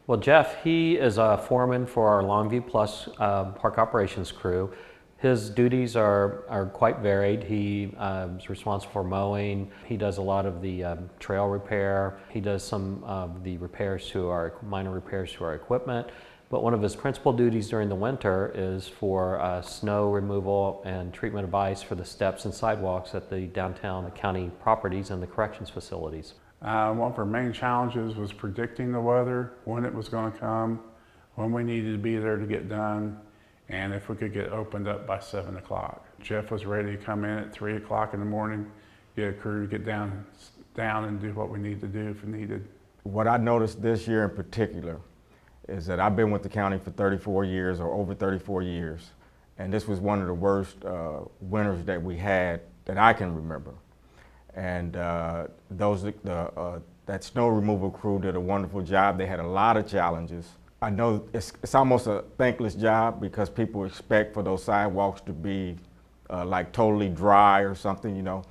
Well, Jeff, he is a foreman for our Longview Plus park operations crew. His duties are quite varied. He is responsible for mowing. He does a lot of the trail repair. He does some of the repairs to our minor repairs to our equipment. But one of his principal duties during the winter is for snow removal and treatment of ice for the steps and sidewalks at the downtown county properties and the corrections facilities. One of our main challenges was predicting the weather, when it was going to come, when we needed to be there to get done, and if we could get opened up by 7 o'clock. Jeff was ready to come in at 3 o'clock in the morning, get a crew to get down and do what we need to do if needed. What I noticed this year in particular is that I've been with the county for 34 years or over 34 years, and this was one of the worst winters that we had that I can remember. And that snow removal crew did a wonderful job. They had a lot of challenges. I know it's almost a thankless job because people expect for those sidewalks to be like totally dry or something, you know.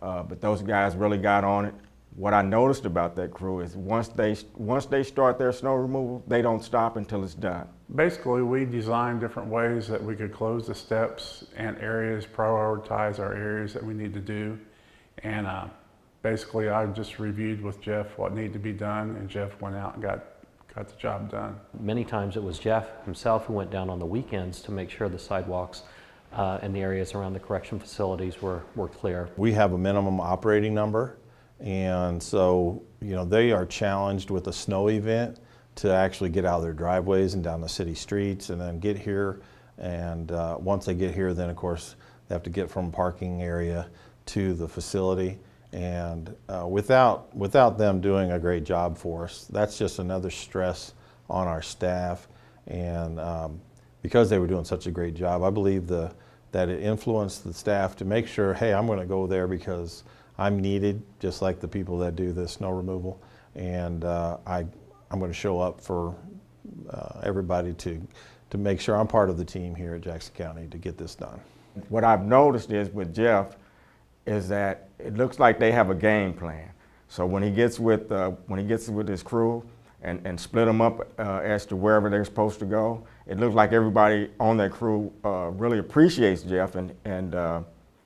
But those guys really got on it. What I noticed about that crew is once they start their snow removal, they don't stop until it's done. Basically, we designed different ways that we could close the steps and areas, prioritize our areas that we need to do. And basically, I just reviewed with Jeff what needed to be done, and Jeff went out and got the job done. Many times it was Jeff himself who went down on the weekends to make sure the sidewalks and the areas around the correction facilities were clear. We have a minimum operating number, and so they are challenged with a snow event to actually get out of their driveways and down the city streets and then get here. And once they get here, then of course they have to get from parking area to the facility, and without them doing a great job for us, that's just another stress on our staff. And because they were doing such a great job, I believe that it influenced the staff to make sure, hey, I'm going to go there because I'm needed, just like the people that do the snow removal, and I'm going to show up for everybody to make sure I'm part of the team here at Jackson County to get this done. What I've noticed is with Jeff is that it looks like they have a game plan. So when he gets with his crew and split them up as to wherever they're supposed to go, it looks like everybody on that crew really appreciates Jeff and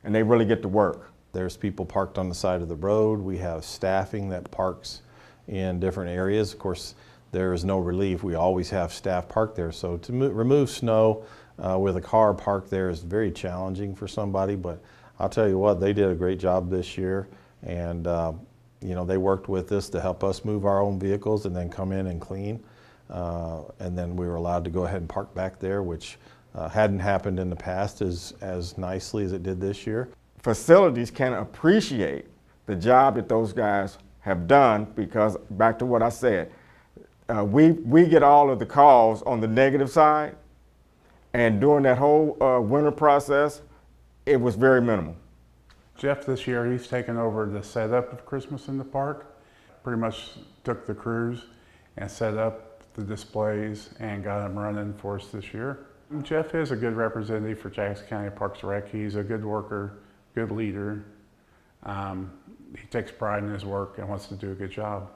they really get to work. There's people parked on the side of the road. We have staffing that parks in different areas. Of course, there is no relief. We always have staff parked there. So to remove snow with a car parked there is very challenging for somebody, but I'll tell you what, they did a great job this year, and they worked with us to help us move our own vehicles and then come in and clean. And then we were allowed to go ahead and park back there, which hadn't happened in the past as nicely as it did this year. Facilities can appreciate the job that those guys have done because, back to what I said, we get all of the calls on the negative side, and during that whole winter process, it was very minimal. Jeff this year, he's taken over the setup of Christmas in the park. Pretty much took the crews and set up the displays and got them running for us this year. Jeff is a good representative for Jackson County Parks and Rec. He's a good worker, good leader. He takes pride in his work and wants to do a good job.